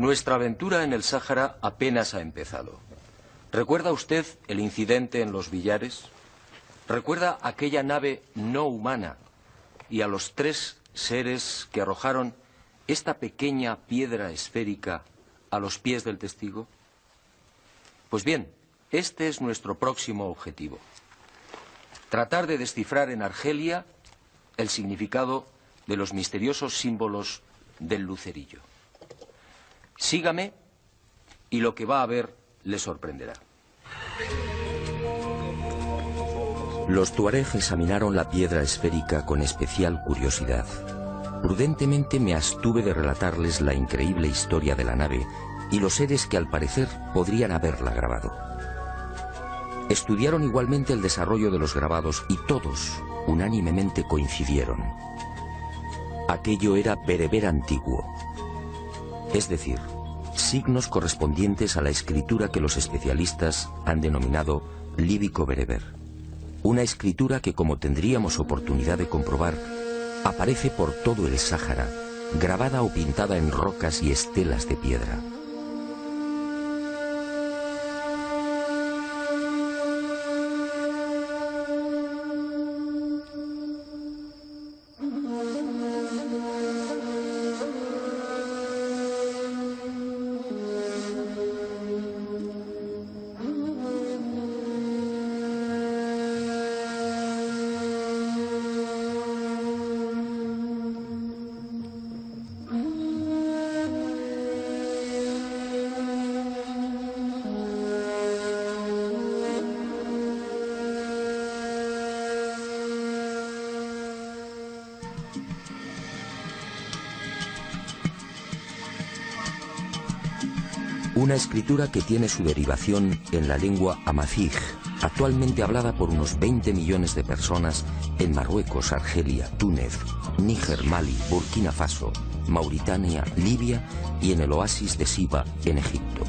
Nuestra aventura en el Sáhara apenas ha empezado. ¿Recuerda usted el incidente en los Villares? ¿Recuerda aquella nave no humana y a los 3 seres que arrojaron esta pequeña piedra esférica a los pies del testigo? Pues bien, este es nuestro próximo objetivo. Tratar de descifrar en Argelia el significado de los misteriosos símbolos del lucerillo. Sígame y lo que va a ver le sorprenderá. Los tuareg examinaron la piedra esférica con especial curiosidad. Prudentemente me abstuve de relatarles la increíble historia de la nave y los seres que al parecer podrían haberla grabado. Estudiaron igualmente el desarrollo de los grabados y todos unánimemente coincidieron. Aquello era bereber antiguo, es decir, signos correspondientes a la escritura que los especialistas han denominado líbico-bereber. Una escritura que, como tendríamos oportunidad de comprobar, aparece por todo el Sáhara, grabada o pintada en rocas y estelas de piedra. Una escritura que tiene su derivación en la lengua amazigh, actualmente hablada por unos 20 millones de personas en Marruecos, Argelia, Túnez, Níger, Mali, Burkina Faso, Mauritania, Libia y en el oasis de Siba, en Egipto.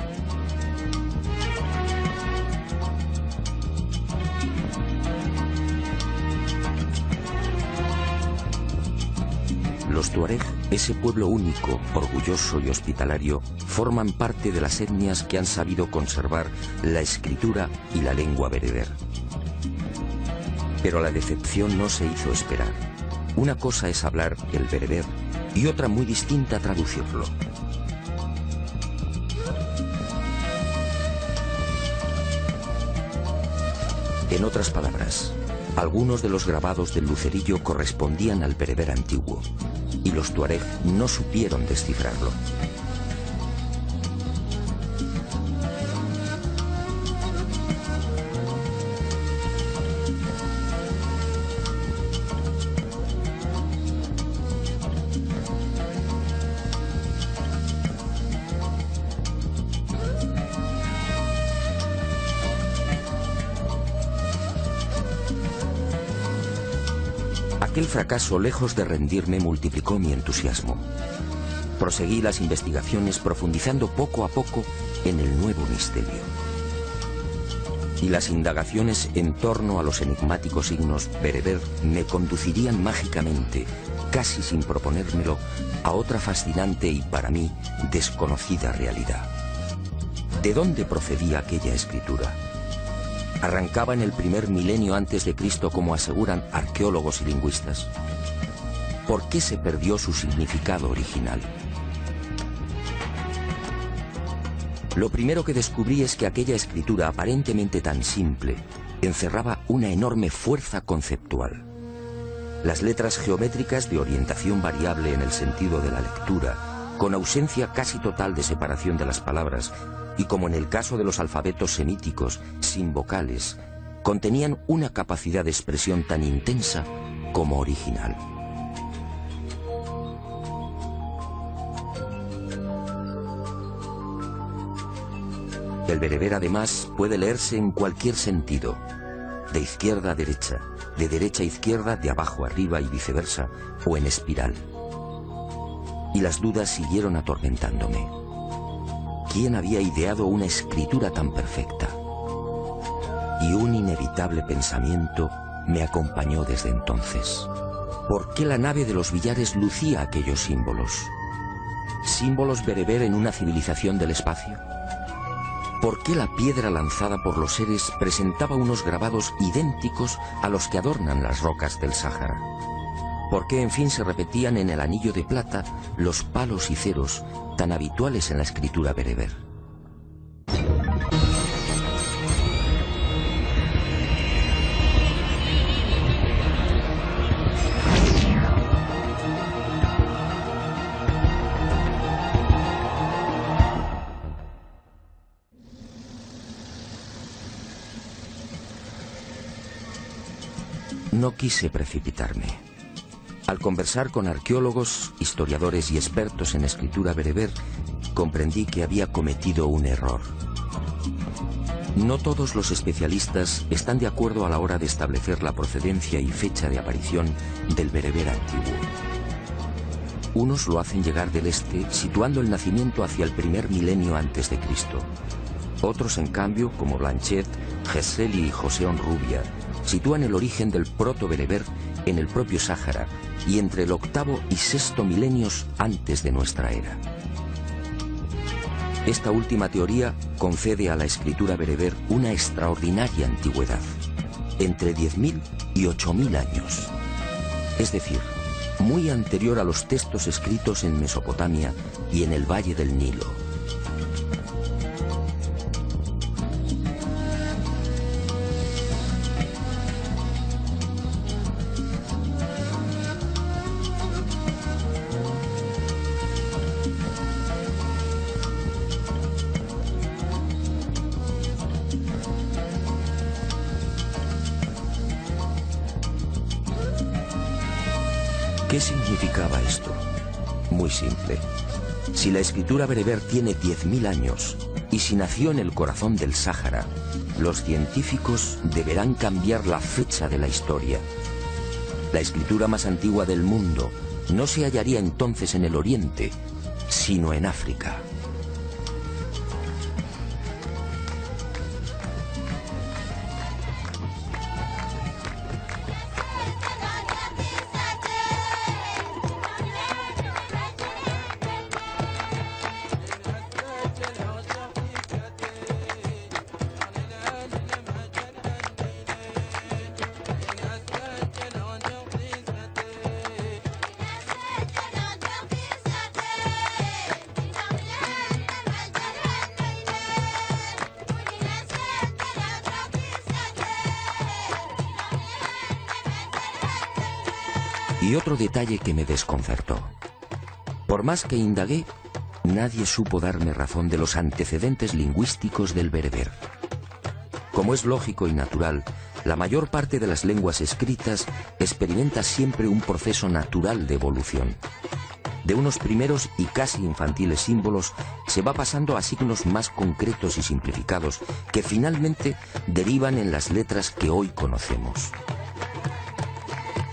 Los tuareg, ese pueblo único, orgulloso y hospitalario, forman parte de las etnias que han sabido conservar la escritura y la lengua bereber. Pero la decepción no se hizo esperar. Una cosa es hablar el bereber y otra muy distinta traducirlo. En otras palabras, algunos de los grabados del lucerillo correspondían al bereber antiguo, y los tuareg no supieron descifrarlo. Aquel fracaso, lejos de rendirme, multiplicó mi entusiasmo. Proseguí las investigaciones profundizando poco a poco en el nuevo misterio. Y las indagaciones en torno a los enigmáticos signos bereber me conducirían mágicamente, casi sin proponérmelo, a otra fascinante y para mí desconocida realidad. ¿De dónde procedía aquella escritura? ¿Arrancaba en el primer milenio antes de Cristo, como aseguran arqueólogos y lingüistas? ¿Por qué se perdió su significado original? Lo primero que descubrí es que aquella escritura, aparentemente tan simple, encerraba una enorme fuerza conceptual. Las letras geométricas de orientación variable en el sentido de la lectura, con ausencia casi total de separación de las palabras, y como en el caso de los alfabetos semíticos, sin vocales, contenían una capacidad de expresión tan intensa como original. El bereber, además, puede leerse en cualquier sentido, de izquierda a derecha, de derecha a izquierda, de abajo a arriba y viceversa, o en espiral. Y las dudas siguieron atormentándome. ¿Quién había ideado una escritura tan perfecta? Y un inevitable pensamiento me acompañó desde entonces. ¿Por qué la nave de los Villares lucía aquellos símbolos? ¿Símbolos bereber en una civilización del espacio? ¿Por qué la piedra lanzada por los seres presentaba unos grabados idénticos a los que adornan las rocas del Sáhara? ¿Por qué, en fin, se repetían en el anillo de plata los palos y ceros tan habituales en la escritura bereber? No quise precipitarme. Al conversar con arqueólogos, historiadores y expertos en escritura bereber, comprendí que había cometido un error. No todos los especialistas están de acuerdo a la hora de establecer la procedencia y fecha de aparición del bereber antiguo. Unos lo hacen llegar del este, situando el nacimiento hacia el primer milenio antes de Cristo. Otros, en cambio, como Blanchet, Geseli y José Onrubia, sitúan el origen del proto-bereber en el propio Sáhara y entre el octavo y sexto milenios antes de nuestra era. Esta última teoría concede a la escritura bereber una extraordinaria antigüedad, entre 10.000 y 8.000 años. Es decir, muy anterior a los textos escritos en Mesopotamia y en el Valle del Nilo. ¿Qué significaba esto? Muy simple. Si la escritura bereber tiene 10.000 años y si nació en el corazón del Sáhara, los científicos deberán cambiar la fecha de la historia. La escritura más antigua del mundo no se hallaría entonces en el Oriente, sino en África. Y otro detalle que me desconcertó. Por más que indagué, nadie supo darme razón de los antecedentes lingüísticos del bereber. Como es lógico y natural, la mayor parte de las lenguas escritas experimenta siempre un proceso natural de evolución. De unos primeros y casi infantiles símbolos se va pasando a signos más concretos y simplificados que finalmente derivan en las letras que hoy conocemos.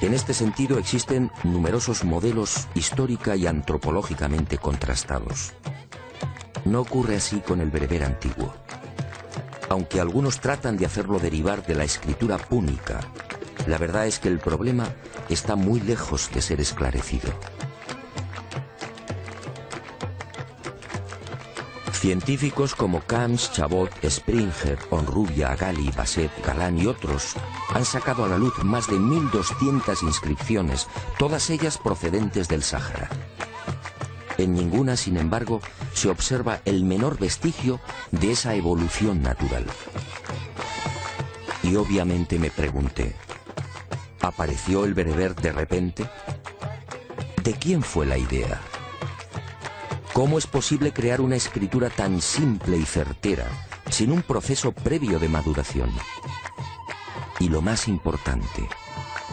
En este sentido existen numerosos modelos histórica y antropológicamente contrastados. No ocurre así con el bereber antiguo. Aunque algunos tratan de hacerlo derivar de la escritura púnica, la verdad es que el problema está muy lejos de ser esclarecido. Científicos como Camps, Chabot, Springer, Onrubia, Gali, Basset, Galán y otros han sacado a la luz más de 1.200 inscripciones, todas ellas procedentes del Sáhara. En ninguna, sin embargo, se observa el menor vestigio de esa evolución natural. Y obviamente me pregunté, ¿apareció el bereber de repente? ¿De quién fue la idea? ¿Cómo es posible crear una escritura tan simple y certera, sin un proceso previo de maduración? Y lo más importante,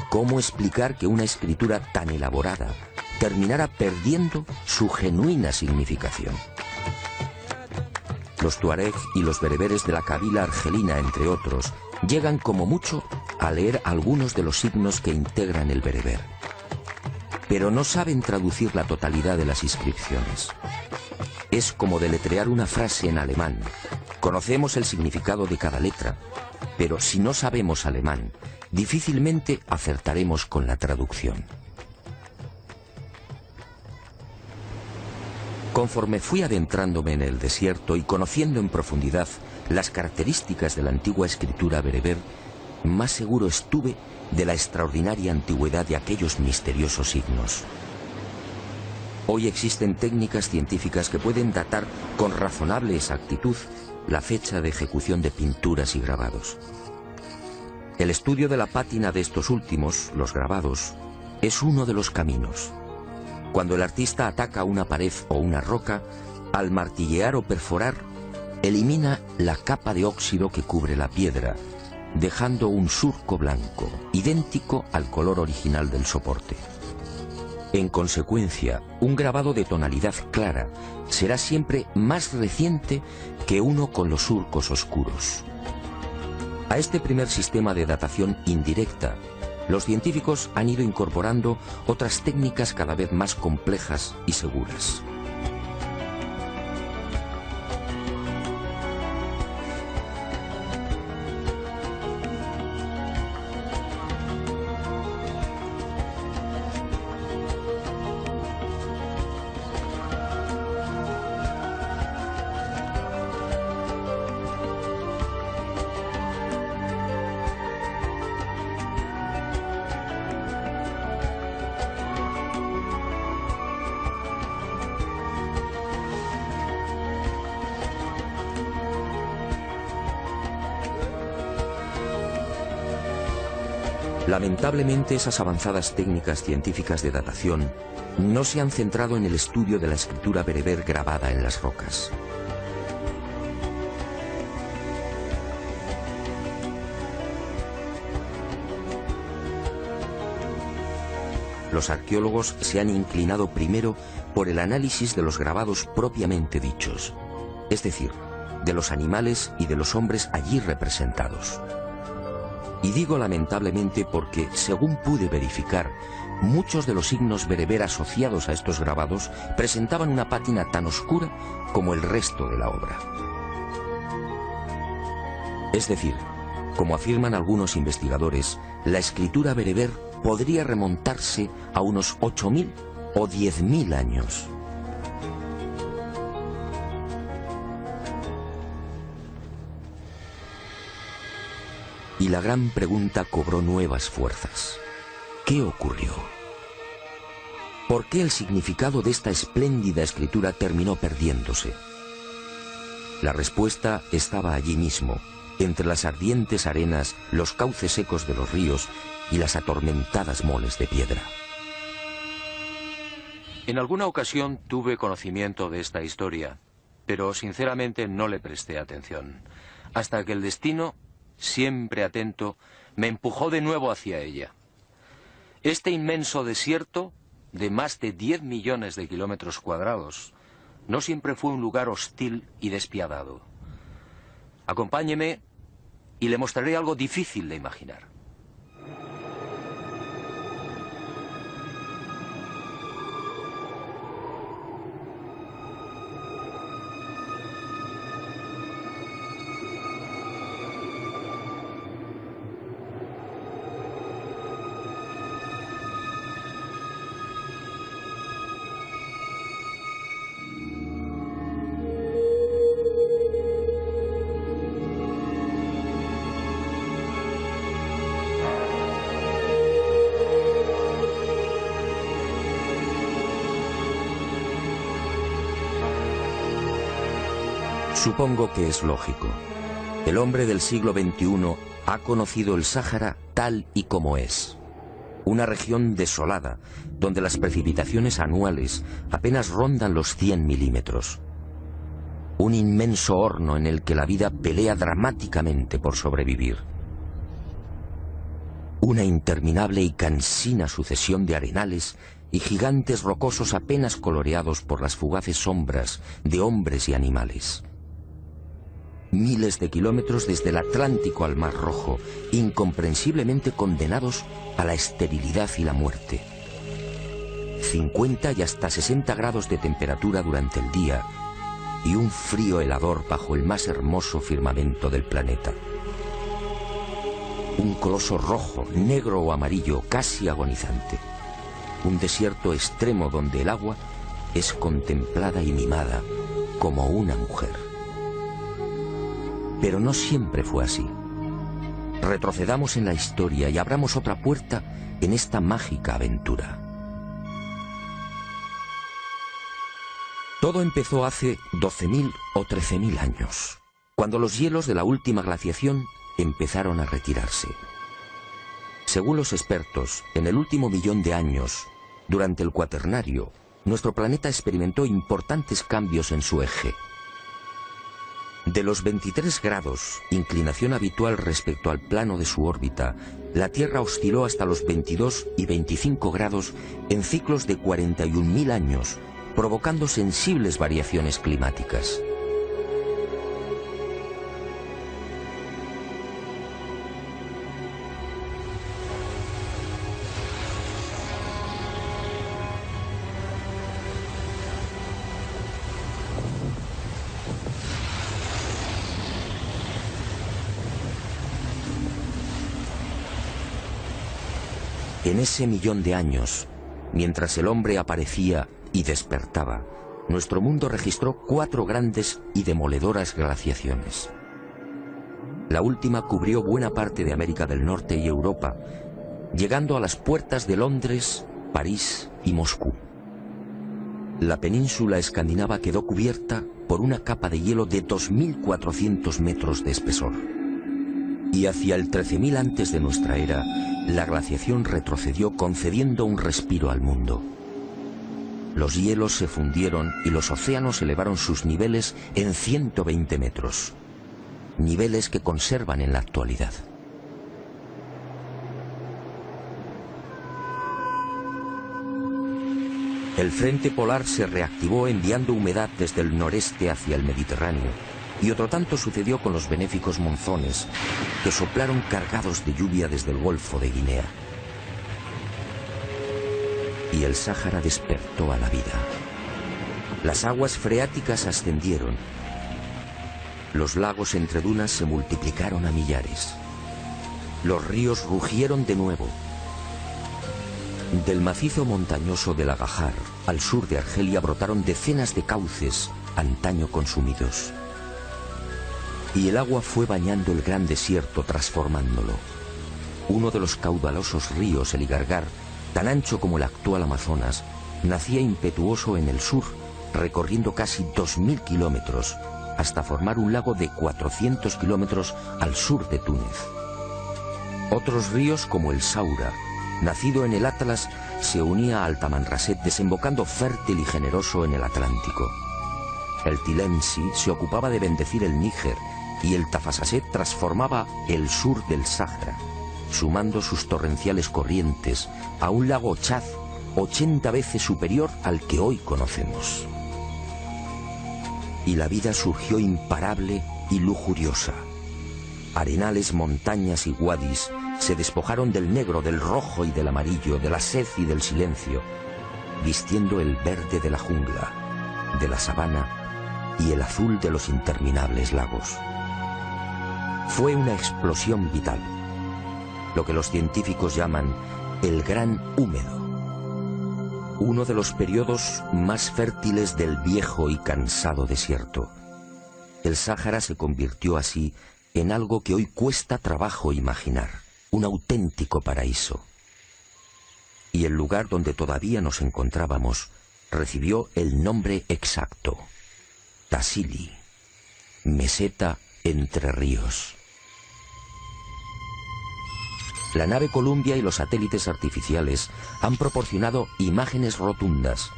¿cómo explicar que una escritura tan elaborada terminara perdiendo su genuina significación? Los tuareg y los bereberes de la Kabila argelina, entre otros, llegan como mucho a leer algunos de los signos que integran el bereber, pero no saben traducir la totalidad de las inscripciones. Es como deletrear una frase en alemán. Conocemos el significado de cada letra, pero si no sabemos alemán, difícilmente acertaremos con la traducción. Conforme fui adentrándome en el desierto y conociendo en profundidad las características de la antigua escritura bereber, más seguro estuve de la extraordinaria antigüedad de aquellos misteriosos signos. Hoy existen técnicas científicas que pueden datar con razonable exactitud la fecha de ejecución de pinturas y grabados. El estudio de la pátina de estos últimos, los grabados, es uno de los caminos. Cuando el artista ataca una pared o una roca, al martillear o perforar, elimina la capa de óxido que cubre la piedra, dejando un surco blanco, idéntico al color original del soporte. En consecuencia, un grabado de tonalidad clara será siempre más reciente que uno con los surcos oscuros. A este primer sistema de datación indirecta, los científicos han ido incorporando otras técnicas cada vez más complejas y seguras. Lamentablemente, esas avanzadas técnicas científicas de datación no se han centrado en el estudio de la escritura bereber grabada en las rocas. Los arqueólogos se han inclinado primero por el análisis de los grabados propiamente dichos, es decir, de los animales y de los hombres allí representados. Y digo lamentablemente porque, según pude verificar, muchos de los signos bereber asociados a estos grabados presentaban una pátina tan oscura como el resto de la obra. Es decir, como afirman algunos investigadores, la escritura bereber podría remontarse a unos 8.000 o 10.000 años. Y la gran pregunta cobró nuevas fuerzas. ¿Qué ocurrió? ¿Por qué el significado de esta espléndida escritura terminó perdiéndose? La respuesta estaba allí mismo, entre las ardientes arenas, los cauces secos de los ríos y las atormentadas moles de piedra. En alguna ocasión tuve conocimiento de esta historia, pero sinceramente no le presté atención, hasta que el destino, siempre atento, me empujó de nuevo hacia ella. Este inmenso desierto, de más de 10 millones de kilómetros cuadrados, no siempre fue un lugar hostil y despiadado. Acompáñeme y le mostraré algo difícil de imaginar. Supongo que es lógico. El hombre del siglo XXI ha conocido el Sáhara tal y como es. Una región desolada, donde las precipitaciones anuales apenas rondan los 100 milímetros. Un inmenso horno en el que la vida pelea dramáticamente por sobrevivir. Una interminable y cansina sucesión de arenales y gigantes rocosos apenas coloreados por las fugaces sombras de hombres y animales. Miles de kilómetros desde el Atlántico al Mar Rojo, incomprensiblemente condenados a la esterilidad y la muerte. 50 y hasta 60 grados de temperatura durante el día y un frío helador bajo el más hermoso firmamento del planeta. Un coloso rojo, negro o amarillo casi agonizante. Un desierto extremo donde el agua es contemplada y mimada como una mujer. Pero no siempre fue así. Retrocedamos en la historia y abramos otra puerta en esta mágica aventura. Todo empezó hace 12.000 o 13.000 años, cuando los hielos de la última glaciación empezaron a retirarse. Según los expertos, en el último millón de años, durante el Cuaternario, nuestro planeta experimentó importantes cambios en su eje. De los 23 grados, inclinación habitual respecto al plano de su órbita, la Tierra osciló hasta los 22 y 25 grados en ciclos de 41.000 años, provocando sensibles variaciones climáticas. En ese millón de años, mientras el hombre aparecía y despertaba, nuestro mundo registró 4 grandes y demoledoras glaciaciones. La última cubrió buena parte de América del Norte y Europa, llegando a las puertas de Londres, París y Moscú. La península escandinava quedó cubierta por una capa de hielo de 2.400 metros de espesor. Y hacia el 13.000 antes de nuestra era, la glaciación retrocedió concediendo un respiro al mundo. Los hielos se fundieron y los océanos elevaron sus niveles en 120 metros, niveles que conservan en la actualidad. El frente polar se reactivó enviando humedad desde el noreste hacia el Mediterráneo, y otro tanto sucedió con los benéficos monzones, que soplaron cargados de lluvia desde el Golfo de Guinea. Y el Sáhara despertó a la vida. Las aguas freáticas ascendieron. Los lagos entre dunas se multiplicaron a millares. Los ríos rugieron de nuevo. Del macizo montañoso del Agajar, al sur de Argelia, brotaron decenas de cauces, antaño consumidos. Y el agua fue bañando el gran desierto, transformándolo. Uno de los caudalosos ríos, el Igargar, tan ancho como el actual Amazonas, nacía impetuoso en el sur, recorriendo casi 2.000 kilómetros, hasta formar un lago de 400 kilómetros al sur de Túnez. Otros ríos, como el Saura, nacido en el Atlas, se unía al Tamanrasset, desembocando fértil y generoso en el Atlántico. El Tilemsi se ocupaba de bendecir el Níger, y el Tafasaset transformaba el sur del Sáhara, sumando sus torrenciales corrientes a un lago Chad 80 veces superior al que hoy conocemos. Y la vida surgió imparable y lujuriosa. Arenales, montañas y wadis se despojaron del negro, del rojo y del amarillo, de la sed y del silencio, vistiendo el verde de la jungla, de la sabana y el azul de los interminables lagos. Fue una explosión vital, lo que los científicos llaman el Gran Húmedo, uno de los periodos más fértiles del viejo y cansado desierto. El Sáhara se convirtió así en algo que hoy cuesta trabajo imaginar, un auténtico paraíso. Y el lugar donde todavía nos encontrábamos recibió el nombre exacto: Tassili, meseta entre ríos. La nave Columbia y los satélites artificiales han proporcionado imágenes rotundas.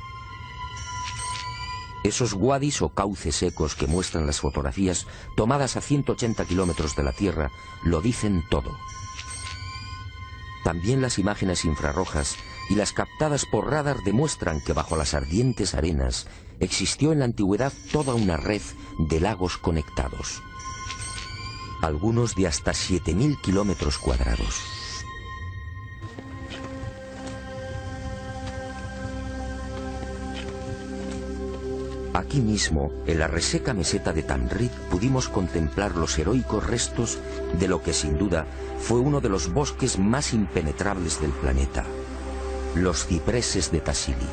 Esos wadis o cauces secos que muestran las fotografías tomadas a 180 kilómetros de la Tierra lo dicen todo. También las imágenes infrarrojas y las captadas por radar demuestran que bajo las ardientes arenas existió en la antigüedad toda una red de lagos conectados, algunos de hasta 7.000 kilómetros cuadrados. Aquí mismo, en la reseca meseta de Tamrit, pudimos contemplar los heroicos restos de lo que sin duda fue uno de los bosques más impenetrables del planeta, los cipreses de Tassili.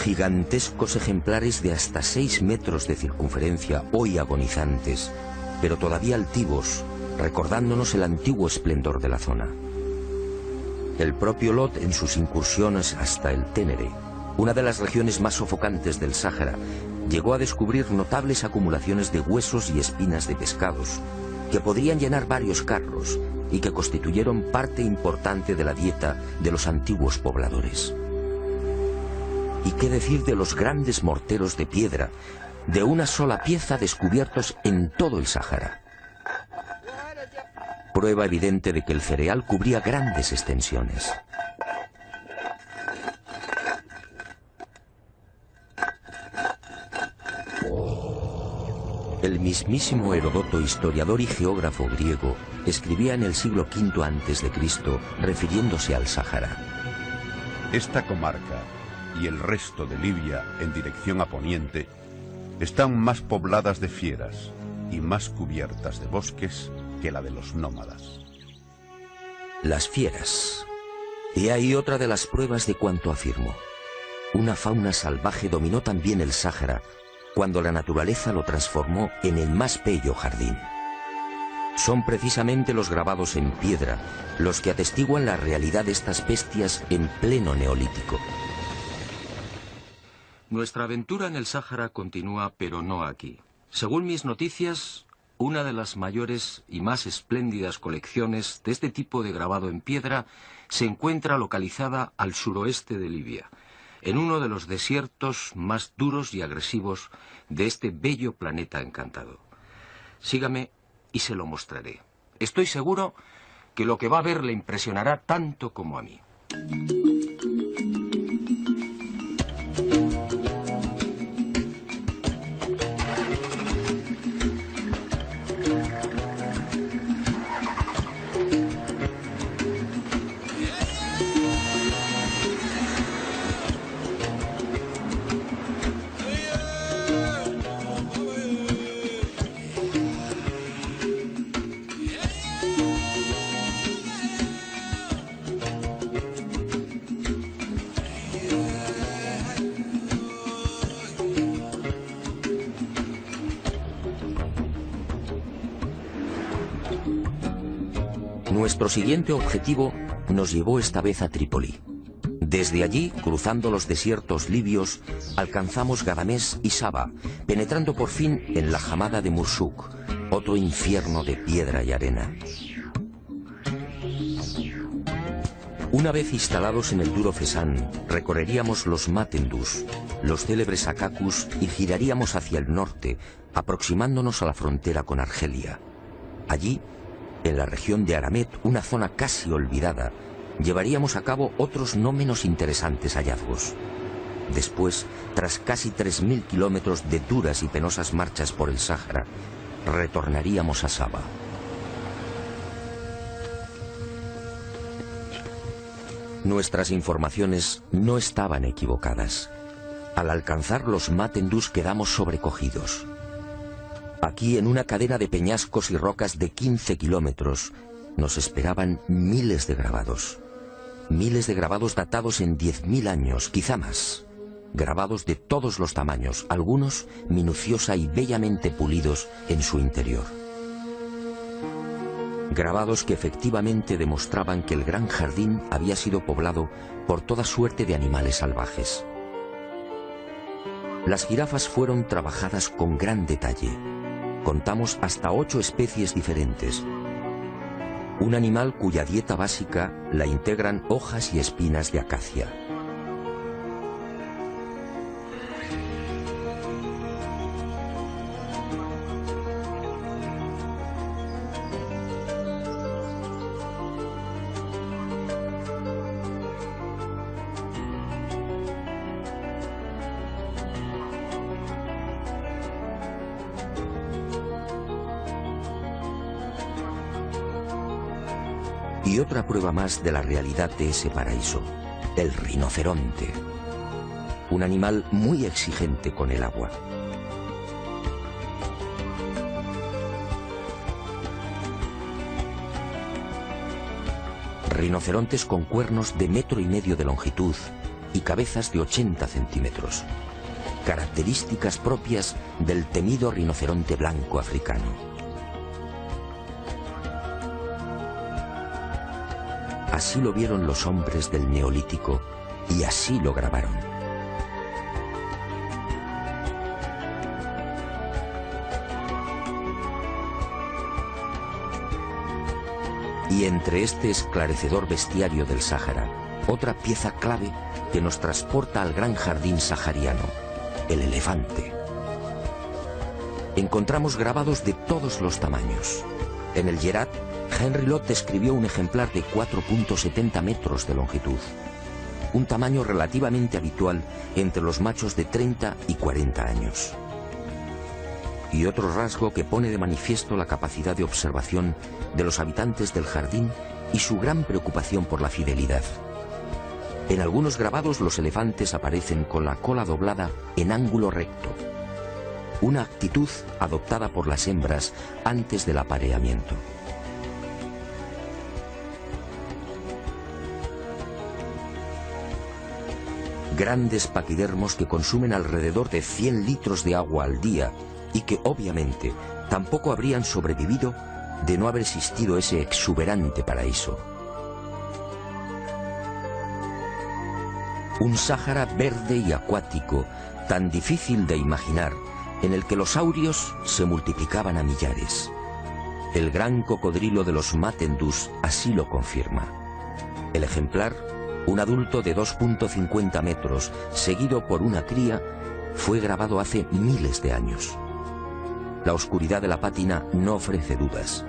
Gigantescos ejemplares de hasta 6 metros de circunferencia, hoy agonizantes, pero todavía altivos, recordándonos el antiguo esplendor de la zona. El propio Lot, en sus incursiones hasta el Ténere, una de las regiones más sofocantes del Sáhara, llegó a descubrir notables acumulaciones de huesos y espinas de pescados, que podrían llenar varios carros y que constituyeron parte importante de la dieta de los antiguos pobladores. ¿Y qué decir de los grandes morteros de piedra, de una sola pieza, descubiertos en todo el Sáhara? Prueba evidente de que el cereal cubría grandes extensiones. El mismísimo Heródoto, historiador y geógrafo griego, escribía en el siglo V a.C., refiriéndose al Sáhara. Esta comarca y el resto de Libia en dirección a poniente están más pobladas de fieras y más cubiertas de bosques que la de los nómadas. Las fieras. Y ahí otra de las pruebas de cuanto afirmo. Una fauna salvaje dominó también el Sáhara cuando la naturaleza lo transformó en el más bello jardín. Son precisamente los grabados en piedra los que atestiguan la realidad de estas bestias en pleno neolítico. Nuestra aventura en el Sáhara continúa, pero no aquí. Según mis noticias, una de las mayores y más espléndidas colecciones de este tipo de grabado en piedra se encuentra localizada al suroeste de Libia, en uno de los desiertos más duros y agresivos de este bello planeta encantado. Sígame y se lo mostraré. Estoy seguro que lo que va a ver le impresionará tanto como a mí. Nuestro siguiente objetivo nos llevó esta vez a Trípoli. Desde allí, cruzando los desiertos libios, alcanzamos Gadamés y Saba, penetrando por fin en la Hamada de Mursuk, otro infierno de piedra y arena. Una vez instalados en el duro Fesán, recorreríamos los Matendus, los célebres Akakus, y giraríamos hacia el norte, aproximándonos a la frontera con Argelia. Allí, en la región de Aramet, una zona casi olvidada, llevaríamos a cabo otros no menos interesantes hallazgos. Después, tras casi 3000 kilómetros de duras y penosas marchas por el Sáhara, retornaríamos a Saba. Nuestras informaciones no estaban equivocadas. Al alcanzar los Matendus quedamos sobrecogidos. Aquí, en una cadena de peñascos y rocas de 15 kilómetros, nos esperaban miles de grabados. Miles de grabados datados en 10.000 años, quizá más. Grabados de todos los tamaños, algunos minuciosa y bellamente pulidos en su interior. Grabados que efectivamente demostraban que el gran jardín había sido poblado por toda suerte de animales salvajes. Las jirafas fueron trabajadas con gran detalle. Contamos hasta 8 especies diferentes. Un animal cuya dieta básica la integran hojas y espinas de acacia. Y otra prueba más de la realidad de ese paraíso, el rinoceronte. Un animal muy exigente con el agua. Rinocerontes con cuernos de 1,5 metros de longitud, y cabezas de 80 centímetros, características propias del temido rinoceronte blanco africano. Así lo vieron los hombres del Neolítico y así lo grabaron. Y entre este esclarecedor bestiario del Sáhara, otra pieza clave que nos transporta al gran jardín sahariano, el elefante. Encontramos grabados de todos los tamaños. En el Yerat, Henry Lott describió un ejemplar de 4,70 metros de longitud, un tamaño relativamente habitual entre los machos de 30 y 40 años. Y otro rasgo que pone de manifiesto la capacidad de observación de los habitantes del jardín y su gran preocupación por la fidelidad. En algunos grabados los elefantes aparecen con la cola doblada en ángulo recto, una actitud adoptada por las hembras antes del apareamiento. Grandes paquidermos que consumen alrededor de 100 litros de agua al día y que obviamente tampoco habrían sobrevivido de no haber existido ese exuberante paraíso. Un Sáhara verde y acuático, tan difícil de imaginar, en el que los saurios se multiplicaban a millares. El gran cocodrilo de los Matendus así lo confirma. El ejemplar, un adulto de 2,50 metros, seguido por una cría, fue grabado hace miles de años. La oscuridad de la pátina no ofrece dudas.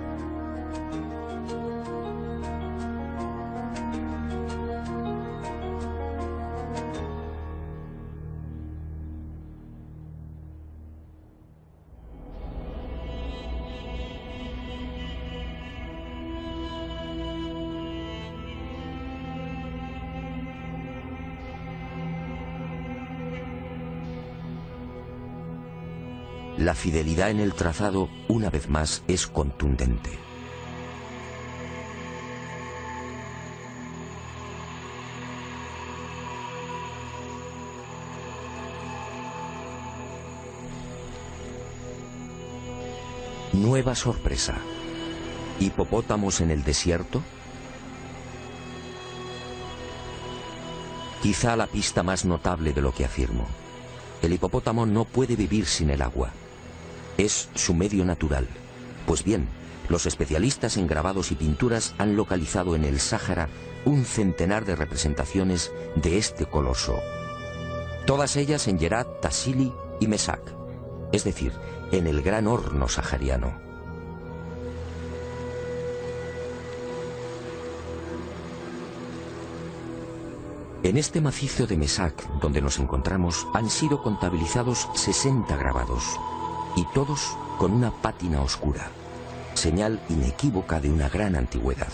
La fidelidad en el trazado, una vez más, es contundente. Nueva sorpresa. ¿Hipopótamos en el desierto? Quizá la pista más notable de lo que afirmo. El hipopótamo no puede vivir sin el agua. Es su medio natural. Pues bien, los especialistas en grabados y pinturas han localizado en el Sáhara un centenar de representaciones de este coloso. Todas ellas en Yerat, Tassili y Mesak, es decir, en el gran horno sahariano. En este macizo de Mesak, donde nos encontramos, han sido contabilizados 60 grabados, y todos con una pátina oscura, señal inequívoca de una gran antigüedad.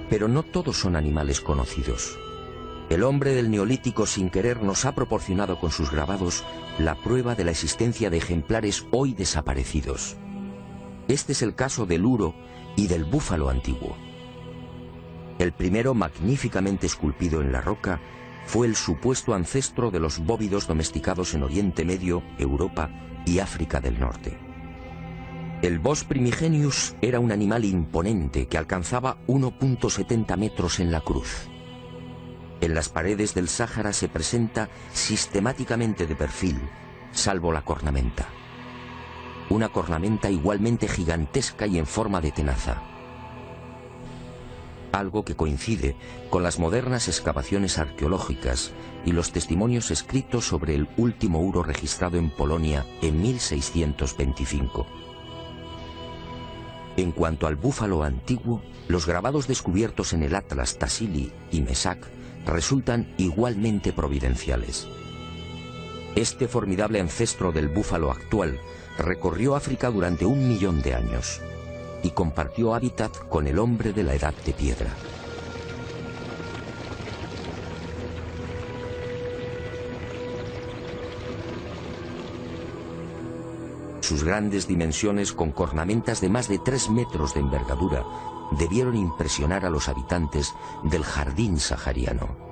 Pero no todos son animales conocidos. El hombre del Neolítico sin querer nos ha proporcionado con sus grabados la prueba de la existencia de ejemplares hoy desaparecidos. Este es el caso del uro y del búfalo antiguo. El primero, magníficamente esculpido en la roca, fue el supuesto ancestro de los bóvidos domesticados en Oriente Medio, Europa y África del Norte. El Bos primigenius era un animal imponente que alcanzaba 1,70 metros en la cruz. En las paredes del Sáhara se presenta sistemáticamente de perfil, salvo la cornamenta. Una cornamenta igualmente gigantesca y en forma de tenaza. Algo que coincide con las modernas excavaciones arqueológicas y los testimonios escritos sobre el último uro registrado en Polonia en 1625. En cuanto al búfalo antiguo, los grabados descubiertos en el Atlas Tassili y Mesak resultan igualmente providenciales. Este formidable ancestro del búfalo actual recorrió África durante 1 millón de años y compartió hábitat con el hombre de la Edad de Piedra. Sus grandes dimensiones, con cornamentas de más de 3 metros de envergadura, debieron impresionar a los habitantes del jardín sahariano.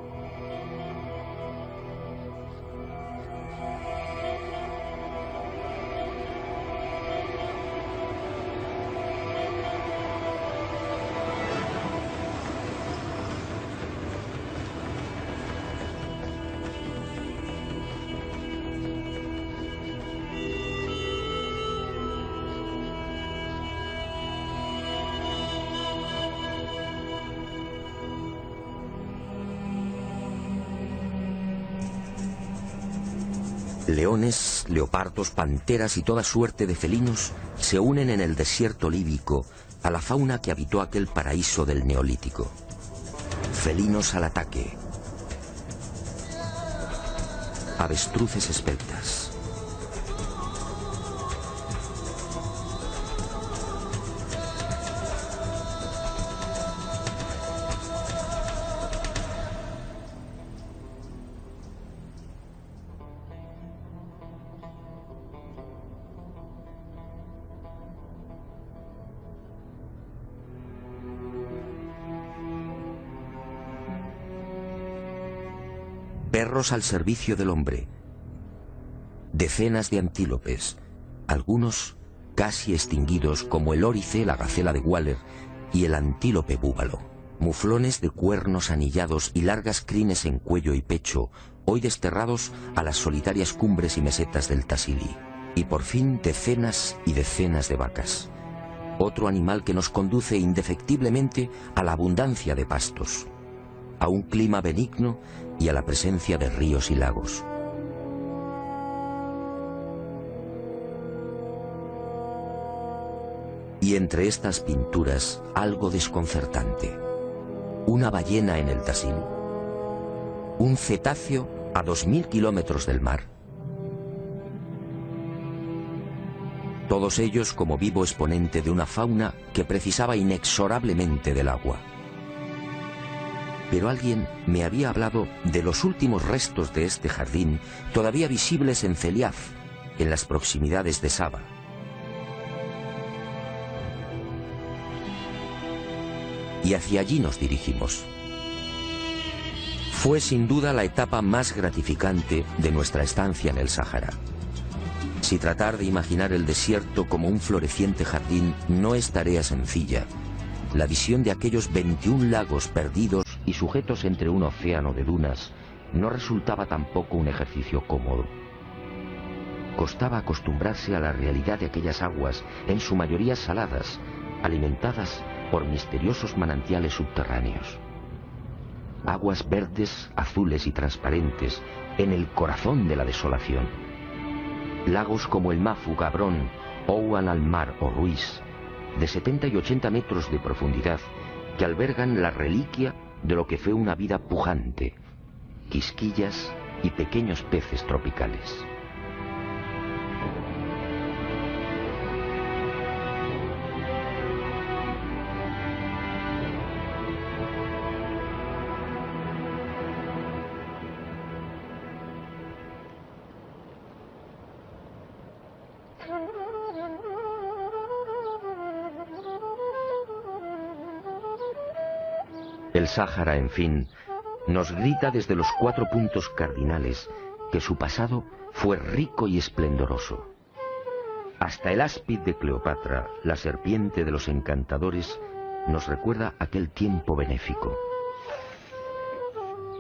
Leones, leopardos, panteras y toda suerte de felinos se unen en el desierto líbico a la fauna que habitó aquel paraíso del Neolítico. Felinos al ataque. Avestruces esbeltas. Perros al servicio del hombre. Decenas de antílopes, algunos casi extinguidos como el órice, la gacela de Waller y el antílope búbalo. Muflones de cuernos anillados y largas crines en cuello y pecho, hoy desterrados a las solitarias cumbres y mesetas del Tassili. Y por fin decenas y decenas de vacas. Otro animal que nos conduce indefectiblemente a la abundancia de pastos, a un clima benigno y a la presencia de ríos y lagos. Y entre estas pinturas, algo desconcertante. Una ballena en el Tasil. Un cetáceo a 2000 kilómetros del mar. Todos ellos como vivo exponente de una fauna que precisaba inexorablemente del agua. Pero alguien me había hablado de los últimos restos de este jardín, todavía visibles en Celiaf, en las proximidades de Saba. Y hacia allí nos dirigimos. Fue sin duda la etapa más gratificante de nuestra estancia en el Sáhara. Si tratar de imaginar el desierto como un floreciente jardín no es tarea sencilla, la visión de aquellos 21 lagos perdidos y sujetos entre un océano de dunas no resultaba tampoco un ejercicio cómodo. Costaba acostumbrarse a la realidad de aquellas aguas, en su mayoría saladas, alimentadas por misteriosos manantiales subterráneos. Aguas verdes, azules y transparentes en el corazón de la desolación. Lagos como el Mafu, Gabrón, Ouan al-Mar o Ruiz, de 70 y 80 metros de profundidad, que albergan la reliquia de lo que fue una vida pujante, quisquillas y pequeños peces tropicales. El Sáhara, en fin, nos grita desde los 4 puntos cardinales que su pasado fue rico y esplendoroso. Hasta el áspid de Cleopatra, la serpiente de los encantadores, nos recuerda aquel tiempo benéfico.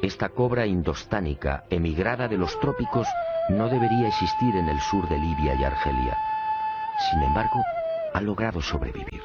Esta cobra indostánica, emigrada de los trópicos, no debería existir en el sur de Libia y Argelia. Sin embargo, ha logrado sobrevivir.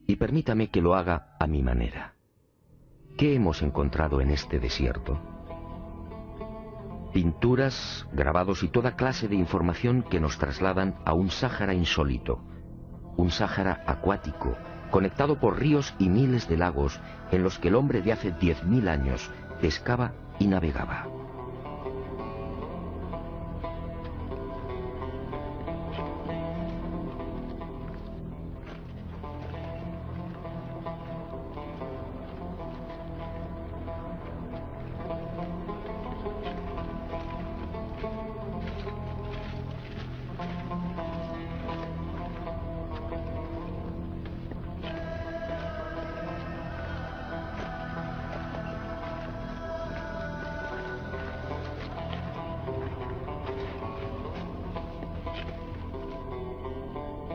Y permítame que lo haga a mi manera. ¿Qué hemos encontrado en este desierto? Pinturas, grabados y toda clase de información que nos trasladan a un Sáhara insólito. Un Sáhara acuático, conectado por ríos y miles de lagos en los que el hombre de hace 10.000 años pescaba y navegaba.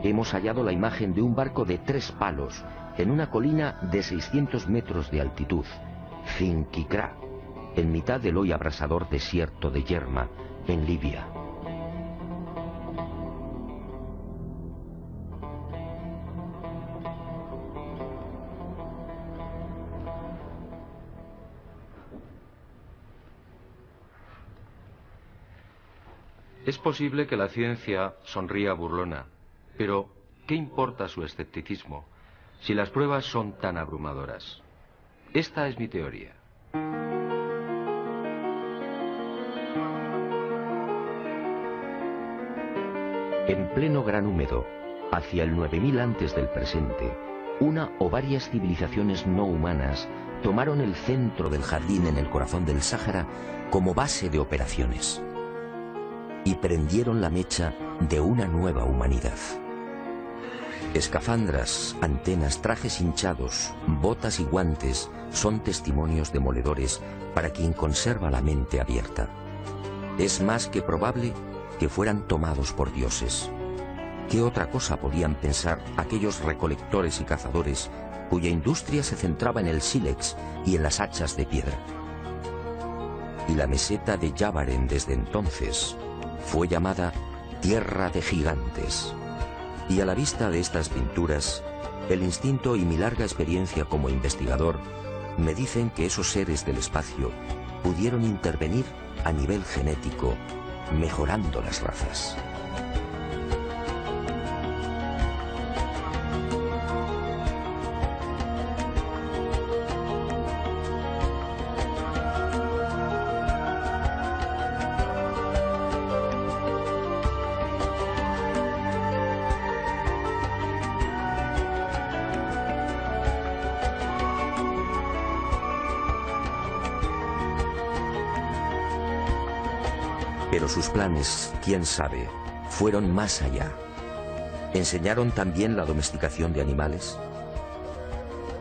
Hemos hallado la imagen de un barco de 3 palos en una colina de 600 metros de altitud, Zinquicrá, en mitad del hoy abrasador desierto de Yerma, en Libia. Es posible que la ciencia sonría burlona, pero ¿qué importa su escepticismo si las pruebas son tan abrumadoras? Esta es mi teoría. En pleno gran húmedo, hacia el 9000 antes del presente, una o varias civilizaciones no humanas tomaron el centro del jardín en el corazón del Sáhara como base de operaciones y prendieron la mecha de una nueva humanidad. Escafandras, antenas, trajes hinchados, botas y guantes son testimonios demoledores para quien conserva la mente abierta. Es más que probable que fueran tomados por dioses. ¿Qué otra cosa podían pensar aquellos recolectores y cazadores cuya industria se centraba en el sílex y en las hachas de piedra? Y la meseta de Yavaren desde entonces fue llamada Tierra de Gigantes. Y a la vista de estas pinturas, el instinto y mi larga experiencia como investigador me dicen que esos seres del espacio pudieron intervenir a nivel genético, mejorando las razas. Pero sus planes, quién sabe, fueron más allá. ¿Enseñaron también la domesticación de animales?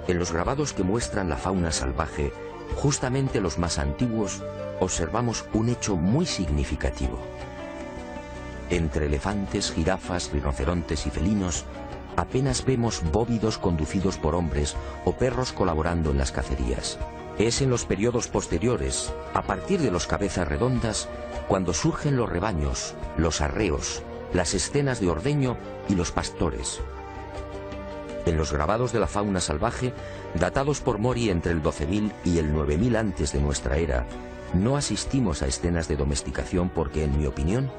En los grabados que muestran la fauna salvaje, justamente los más antiguos, observamos un hecho muy significativo. Entre elefantes, jirafas, rinocerontes y felinos, apenas vemos bóvidos conducidos por hombres o perros colaborando en las cacerías. Es en los periodos posteriores, a partir de los cabezas redondas, cuando surgen los rebaños, los arreos, las escenas de ordeño y los pastores. En los grabados de la fauna salvaje, datados por Mori entre el 12.000 y el 9.000 antes de nuestra era, no asistimos a escenas de domesticación porque, en mi opinión,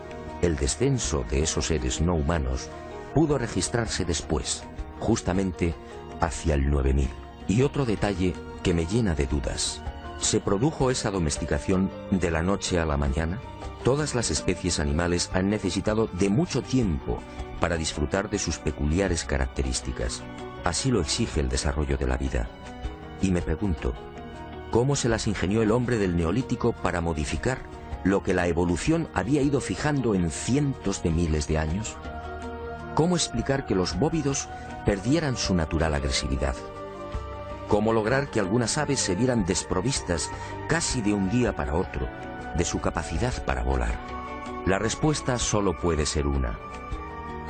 el descenso de esos seres no humanos pudo registrarse después, justamente hacia el 9.000. Y otro detalle que me llena de dudas: ¿se produjo esa domesticación de la noche a la mañana? Todas las especies animales han necesitado de mucho tiempo para disfrutar de sus peculiares características. Así lo exige el desarrollo de la vida. Y me pregunto, ¿cómo se las ingenió el hombre del Neolítico para modificar lo que la evolución había ido fijando en cientos de miles de años? ¿Cómo explicar que los bóvidos perdieran su natural agresividad? ¿Cómo lograr que algunas aves se vieran desprovistas casi de un día para otro de su capacidad para volar? La respuesta solo puede ser una.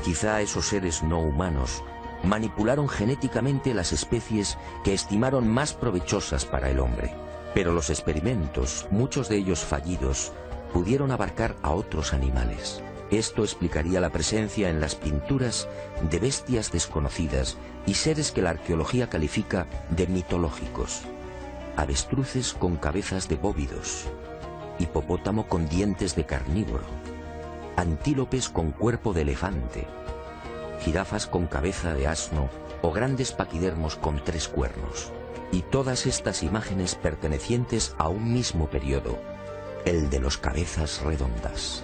Quizá esos seres no humanos manipularon genéticamente las especies que estimaron más provechosas para el hombre. Pero los experimentos, muchos de ellos fallidos, pudieron abarcar a otros animales. Esto explicaría la presencia en las pinturas de bestias desconocidas y seres que la arqueología califica de mitológicos. Avestruces con cabezas de bóvidos hipopótamo con dientes de carnívoro, antílopes con cuerpo de elefante, jirafas con cabeza de asno o grandes paquidermos con 3 cuernos. Y todas estas imágenes pertenecientes a un mismo periodo, el de los cabezas redondas.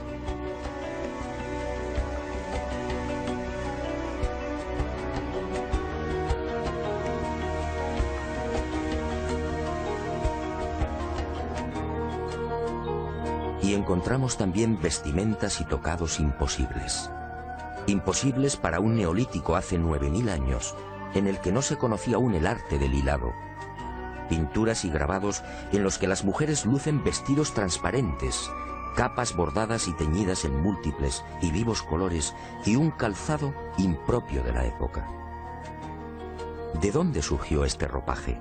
Y encontramos también vestimentas y tocados imposibles. Imposibles para un neolítico hace 9000 años, en el que no se conocía aún el arte del hilado. Pinturas y grabados en los que las mujeres lucen vestidos transparentes, capas bordadas y teñidas en múltiples y vivos colores y un calzado impropio de la época. ¿De dónde surgió este ropaje?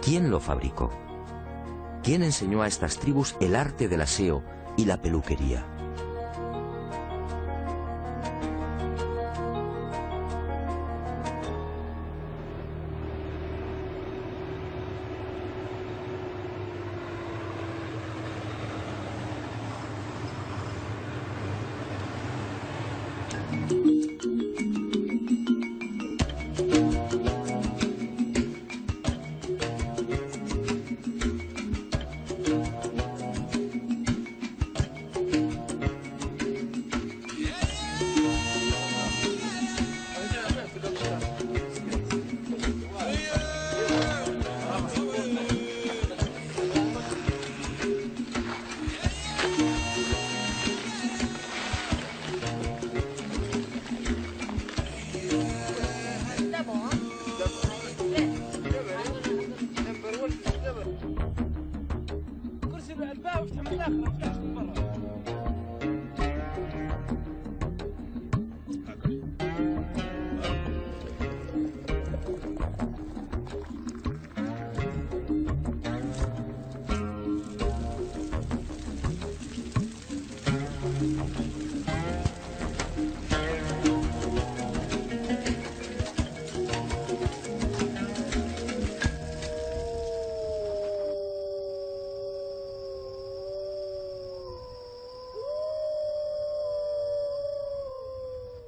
¿Quién lo fabricó? ¿Quién enseñó a estas tribus el arte del aseo y la peluquería?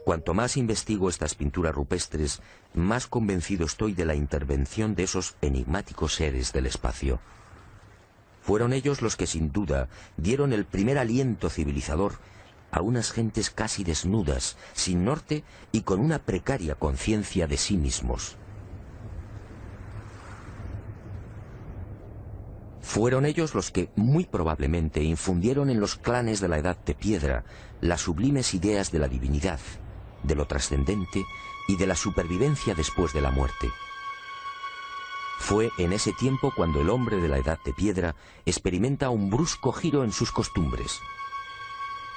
Cuanto más investigo estas pinturas rupestres, más convencido estoy de la intervención de esos enigmáticos seres del espacio. Fueron ellos los que sin duda dieron el primer aliento civilizador a unas gentes casi desnudas, sin norte y con una precaria conciencia de sí mismos. Fueron ellos los que, muy probablemente, infundieron en los clanes de la Edad de Piedra las sublimes ideas de la divinidad, de lo trascendente y de la supervivencia después de la muerte. Fue en ese tiempo cuando el hombre de la Edad de Piedra experimenta un brusco giro en sus costumbres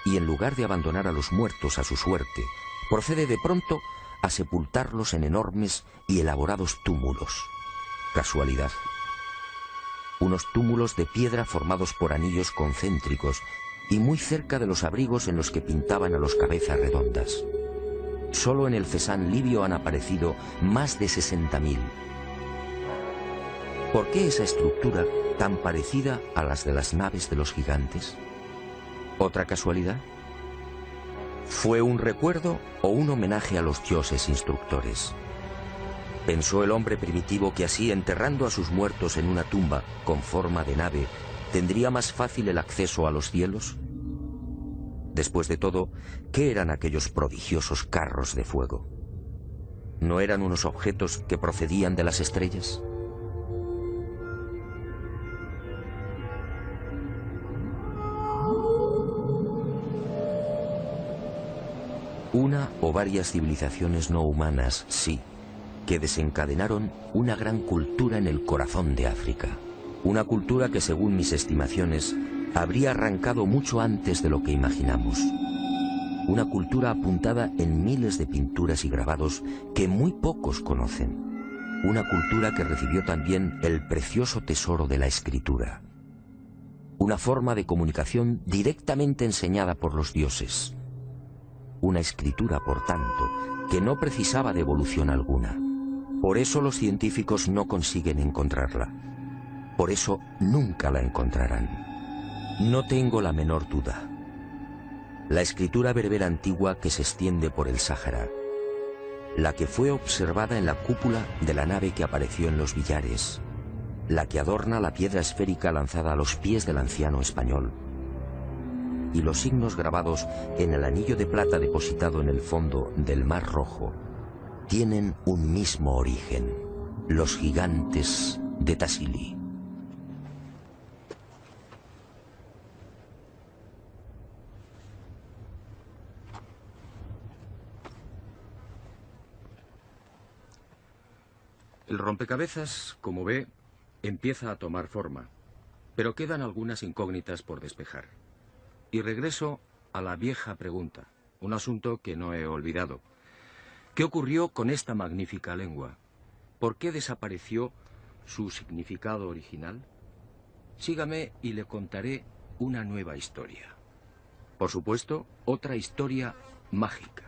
y en lugar de abandonar a los muertos a su suerte, procede de pronto a sepultarlos en enormes y elaborados túmulos. ¿Casualidad? Unos túmulos de piedra formados por anillos concéntricos y muy cerca de los abrigos en los que pintaban a los cabezas redondas. Solo en el Cesán libio han aparecido más de 60.000. ¿Por qué esa estructura tan parecida a las de las naves de los gigantes? ¿Otra casualidad? ¿Fue un recuerdo o un homenaje a los dioses instructores? ¿Pensó el hombre primitivo que así, enterrando a sus muertos en una tumba con forma de nave, tendría más fácil el acceso a los cielos? Después de todo, ¿qué eran aquellos prodigiosos carros de fuego? ¿No eran unos objetos que procedían de las estrellas? Una o varias civilizaciones no humanas, sí, que desencadenaron una gran cultura en el corazón de África. Una cultura que, según mis estimaciones, habría arrancado mucho antes de lo que imaginamos. Una cultura apuntada en miles de pinturas y grabados que muy pocos conocen. Una cultura que recibió también el precioso tesoro de la escritura. Una forma de comunicación directamente enseñada por los dioses. Una escritura, por tanto, que no precisaba de evolución alguna. Por eso los científicos no consiguen encontrarla. Por eso nunca la encontrarán. No tengo la menor duda. La escritura berbera antigua que se extiende por el Sáhara, la que fue observada en la cúpula de la nave que apareció en los billares, la que adorna la piedra esférica lanzada a los pies del anciano español, y los signos grabados en el anillo de plata depositado en el fondo del Mar Rojo, tienen un mismo origen: los gigantes de Tassili. El rompecabezas, como ve, empieza a tomar forma, pero quedan algunas incógnitas por despejar. Y regreso a la vieja pregunta, un asunto que no he olvidado. ¿Qué ocurrió con esta magnífica lengua? ¿Por qué desapareció su significado original? Sígame y le contaré una nueva historia. Por supuesto, otra historia mágica.